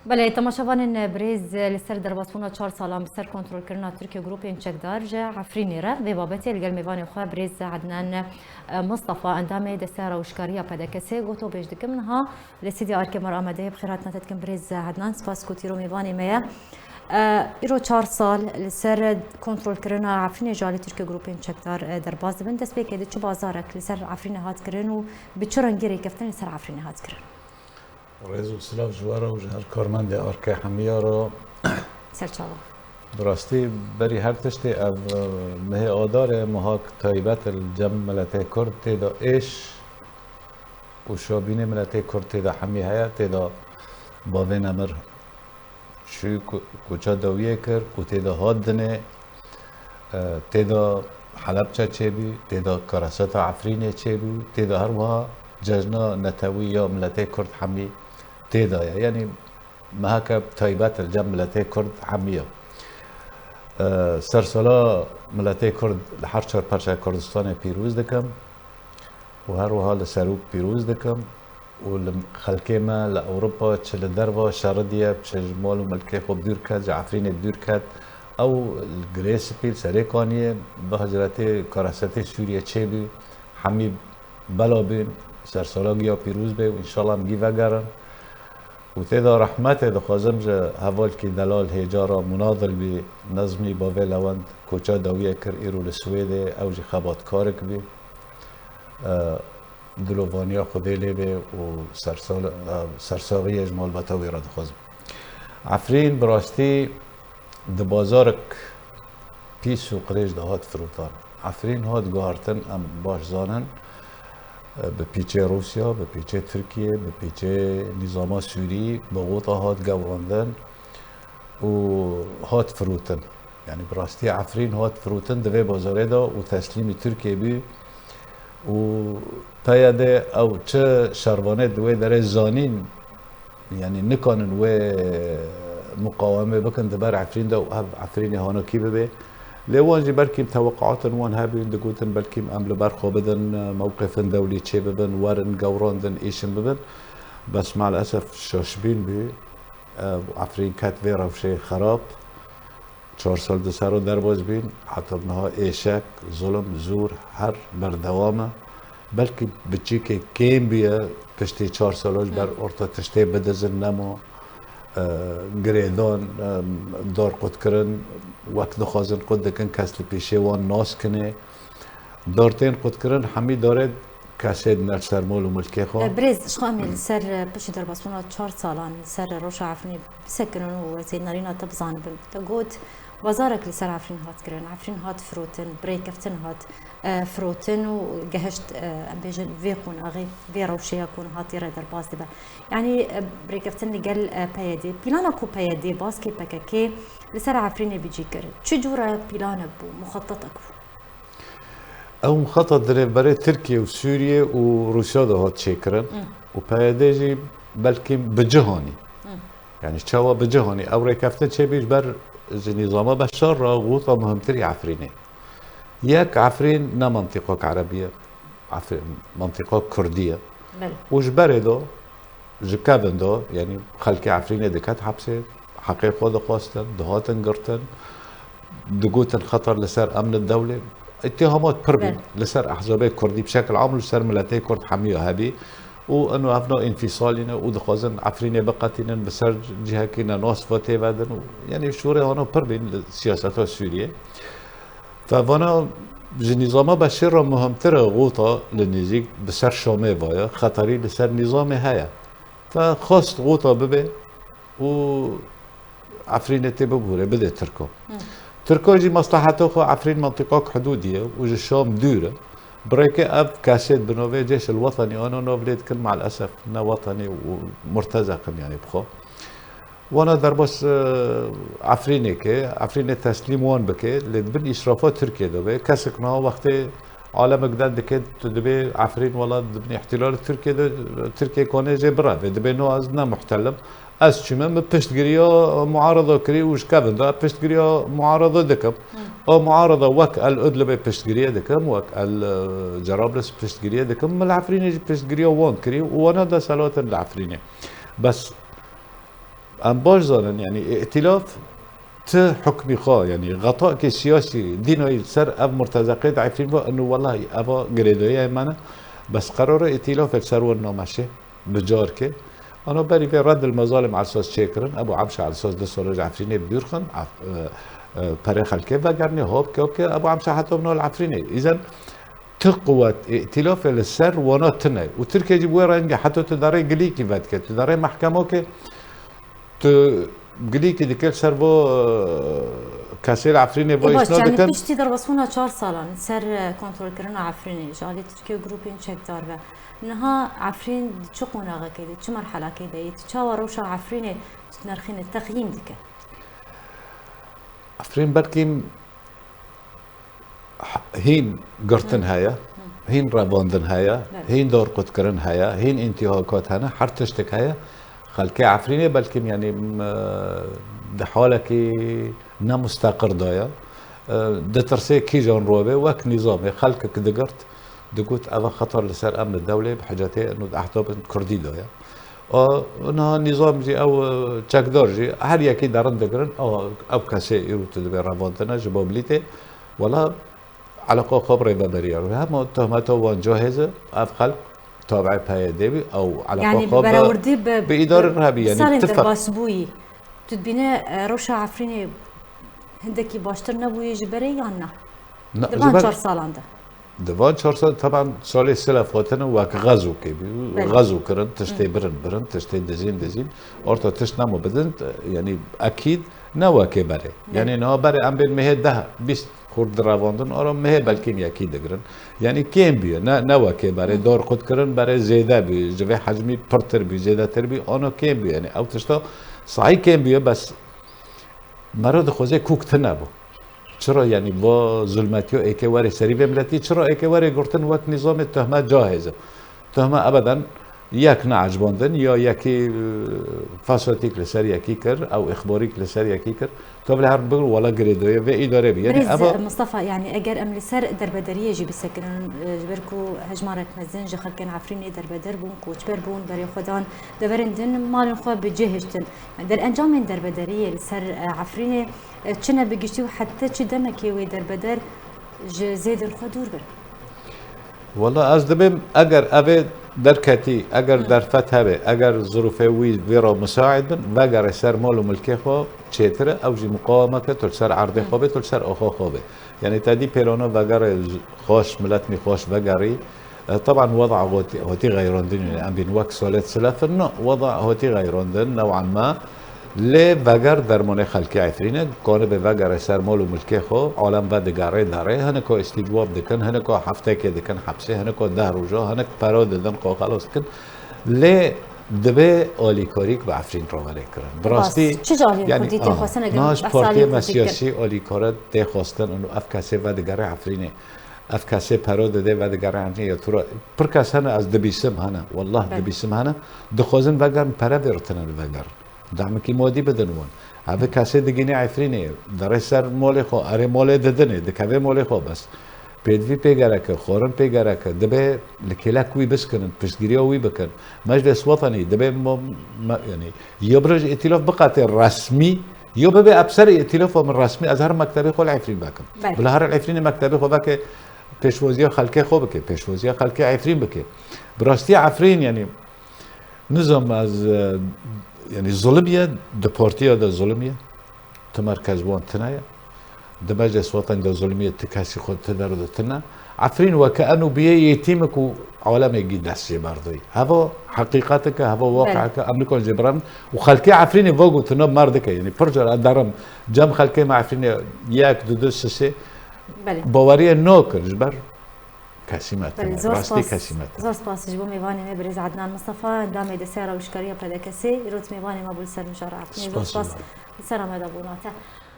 بله تماشاوان بريز لسر درباسونا 4 سالان بسر کنترل کردن ترکیه گروپ چکدار عفرینی را به بابت الگلمیوان خو بريز عدنان مصطفى اندام دستار وشکاریا پدکسه گوتو بجدکم نها لسیدی آرکمر آمده بخیرات نتتکم بريز عدنان سپاس کوتیرو میوانی میا ایرو 4 سال لسر کنترل کردن عفرین جالی ترکیه گروپ چکدار در باز بند دست بکید چه بازارک لسر عفرین هات کردن و به چه رنگی کفتن لسر عفرین هات کردن رئیس سلاف جواره و جهر کارمند آرکه همیه را سرچاوا براستی بری هر تشتی او مه آدار محاک تایبت الجم ملته کرد تیدا ایش و شابین ملته کرد تیدا همیه هیا تیدا باوین امر شوی کچا دویه کرد و تیدا هاد دنه تیدا حلب چه بی تیدا کاراسات عفرینه چه بی تیدا هر وها ججنا نتوی یا ملته کرد همی تیدا یعنی محاک تایبت الجم ملته کرد همیه سرسالا ملته کرد هر چهار پرچه کردستان پیروز دکم و هر حال سروک پیروز دکم و خلکه ما لأوروپا چه لدروا شردیه چه جمال و ملکه خوب دور کد جعفرین دور کد او الگریس پیل سریکانیه به حجرت کاراسته سوریه چه بی همی بلا بین سرسالا گیا پیروز بی و انشالله هم گیوه گرن و تیدا رحمت دخوازم جا حوال که دلال هیجارا مناضل بی نظمی باوی لوند کوچا داویه کر ایرو لسویده او جی خبات کارک بی دلووانیا خوده لی بی و سرساقی اجمال بطاوی را دخوازم عفرین براستی ده بازارک پیس و قریش ده هات فروتان عفرین هات گوهرتن ام باش زانن به پیچه روسیا، به پیچه ترکیه، به پیچه نظام سوری به غوطا هات گوراندن و هات فروتن یعنی براستی عفرین هات فروتن دوی بازاره دا و تسلیم ترکیه بی و پیاده او چه شروانه دوی داره زانین یعنی نکانن و مقاومه بکن دبر عفرین دا و عفرین هانا کی ببه لوانجي بركيم توقعات وان هابين دقوتن بركيم ام لبرخو بدن موقف دولي تشي ببن ورن قوران دن ايشن ببن بس مع الاسف شاشبين بي عفرين كات فيرا وشي خراب 4 سال دسارو درباز بين حتى بنها ايشك ظلم زور هر بردوامه بلكي بتشيكي كيم بيا تشتي 4 سالوش بر ارتا تشتي بدزن نمو گریدان دار قد کرن وقت دخوازن قد دکن کسل پیشه وان ناس کنه دارتین قد کرن همی داره کسی نر سرمال و ملکه خواه بريز شو عمل سر بشي درباسونا 4 سالان سر روش عفرين بسكرن وزي نارينا تبزان بن تقول بازارك لسر عفرين هات كرن عفرين هات فروتن بريكفتن هات فروتن وجهشت بيجن فيكون اغي في روشي يكون هات يرى درباس دبا يعني بريكفتن لقال بايدي بلانا كو بايدي باسكي باكاكي لسر عفرين بيجي كر شو جورا بلانك بو مخططك بو او مخطط داره برای ترکیه و سوریه و روسیا ده هات چه کرن و پیاده جی بلکه بجهانی یعنی چاوا بجهانی او رکفته چه بیش بر نظام بشار را غوطا مهمتری عفرینه یک عفرین نه منطقه عربیه منطقه کردیه وجبره دو جکاون دو یعنی خلق عفرینه دکت حبسه حقیق خود خواستن دهاتن گرتن دقوتن خطر لسر امن الدوله اتهامات پربین لسر احزاب کردی بشکل عام لسر ملته کرد حمیه هبی و انه هفنا انفصالنا و دخوازن عفرینه بقاتینن بسر جهه کینا ناس فاته ودن یعنی شوره هانا پربین سیاست ها سوریه فوانا نظام بشیر را مهمتر غوطا لنزیک بسر شامه وایا خطری لسر نظام هیا فخواست غوطا ببه و عفرینه تی ببوره بده تركو جي مصلحته خو عفرين منطقة حدودية وجي الشام دوره بريكي اب كاسيت بنوفي الجيش الوطني انا نوفليت كل مع الاسف نا وطني ومرتزق يعني بخو وانا دربس عفريني كي عفريني تسليم وان بكي لدبن اشرافات تركيا دوبي كاسكنا وقت عالم قدام دكي دبي عفرين والله دبن احتلال تركيا كونه جي برا دبي نو ازنا محتلم از چیمه من پشتگیریا معارضه کری وش کردن دا پشتگیریا معارضه دکم او معارضه وک الادلبه پشتگیریه دکم وک الجرابلس پشتگیریه دکم من العفرینه پشتگیریا وان کری وانا دا سلات العفرینه بس ام باش زانن يعني ائتلاف ت حكمي خا يعني غطاء سياسي دينوي سر اف مرتزقه عارفين انه والله ابا قريدويه معنا بس قرار ائتلاف السر والنامشه بجاركه انا بري في رد المظالم على اساس شاكرن ابو عمشه على اساس دستور عفريني بيرخن بري خلكه وقرني هوب كوكي ابو عمشه حتى من العفريني اذا تقوى ائتلاف السر وناتنا وتركيا جيبوا رنج حتى تداري قليكي فاتك تداري محكموك قليكي ديكل سر بو كاسيل عفريني بو باش يعني اسناد پشتی در بسونا 4 سالان سر کنترل کردن عفرینی جالی ترکیه گروپین چک دار و نها عفرین چه قناغه کده چه مرحله کده چه وروش عفرینی نرخین التقييم ديك عفرين بركيم هين قرتن هيا هين رابوندن هيا هين دور قد كرن هيا هين انتهاكات هنا حرتشتك هيا خلكي عفريني بلكم يعني دحالك نمستقر دايا دترسي كي جون روبي وك نظامي خلكك دقرت دقوت أبا خطر لسر أمن الدولة بحاجتي إنه أحتوب كردي دايا انها نظام جي او تشاكدور جي هر يكي دارن دقرن او كاسي يرو تدبي رافونتنا جبابليتي ولا علاقة خبرة ببريار هم تهمته وان جاهزة اف خلق تابع بهاي ديبي او علاقة يعني خبرة بإدارة إرهابية يعني اتفاق باسبوي تدبينا روشا عفريني هندكي باشتر نبوي جبري يانا دبان 4 سالان ده دوان 4 سال طبعا سال سلافاتنا وك غزو كبي غزو كرن تشتي برن تشتي دزين اورتا تشنامو بدن يعني اكيد نوا كبره يعني نوا بري ام بين مه ده 20 خورد راوندن اور مه بلكن اكيد دغرن يعني كيم بي نوا كبره دور خود كرن بري زياده بي جوي حجمي برتر بي زياده تر بي اونو كيم بي يعني او تشتا صحيح كيم بي بس مراد خوزه کوک تنابو چرا يعني با ظلمتي ايكواري سري بملتي چرا ايكواري قرتن وقت نظام التهمه جاهزه تهمه ابدا يك نعجباندن يا يكي فاساتيك لسر يكي كر او اخباريك لسر يكي كر طب لهر بقول ولا قريدويه في اداره بي يعني ابا مصطفى يعني اجر ام لسر دربدريه جي بسكن جبركو هجمارت مزن جي خلكن عفريني دربدر بون كوتبر بون بري خدان دبرندن مال خو بجهشتن در انجام من دربدريه لسر عفريني چنه بگشتي حتى چ دمكي وي دربدر زيد الخدور بر والله از دبم اگر ابد دركتي اگر درفت هبه اگر ظروفه وي فيرا مساعدا وگر سر مال ملكي خو چتره او جي مقاومه تل سر عرض خوبه تل سر اخو خوبه يعني تدي بيرونا وگر خوش ملت مي خوش وگري طبعا وضع هوتي غيروندن يعني ام بين وقت سولت سلافن وضع هوتي غيروندن نوعا ما لی وگر درمان خلقی عفرینه کانه به وگر سر مال و ملکی خو عالم بعد دگاره داره هنکو استجواب دکن هنکو هفته که دکن حبسه هنکو 10 روزا هنک پرا دادن قا خلاص کن لی دبه آلیکاریک به عفرین را ولی کرن براستی یعنی ناش پارتی سیاسی آلیکارت ده خواستن انو اف کسی و دگاره عفرینه اف کسی پرا داده و دگاره عفرینه یا تو را پر کس هنه از دبیسم هنه والله دبیسم هنه دخوازن وگر پرا برتنن وگر دعمكي مودي بدنون هذا كاسه دگيني عفريني در سر مال خو اره مال ددنه دكاوي مال خو بس بيدوي بيگرك خورن بيگرك دبه لكلاك وي بسكن پشگيري وي بكن مجلس وطني دبه يعني يبرج ائتلاف بقات رسمي يبقى ابصر ائتلاف من رسمي ازهر مكتبي خو العفرين باكن بالهر العفرين مكتبي خو باك پشوازي خلقي خو بك پشوازي خلقي عفرين بك براستي عفرين يعني نظام از يعني ظلمية دبورتيا دا ظلمية تمركز وان تنايا دا مجلس وطن دا ظلمية تكاسي خود تدرد تنا عفرين وكأنه بيه يتيمك وعالم يجي دستي باردوي هذا حقيقتك هذا واقعك أمريكا الجبران وخلكي عفرين يفوقوا تناب ماردك يعني برجر أدارم جام خلكي مع عفرين ياك دودو سسي باورية نوكر جبر كاسيمات راستي كاسيمات زور سپاس جبو میوانی مبرز عدنان مصطفى دامي دسيرة وشكرية بدا كسي روت ميواني مبول سر مشارعة زور سپاس سلام دابوناته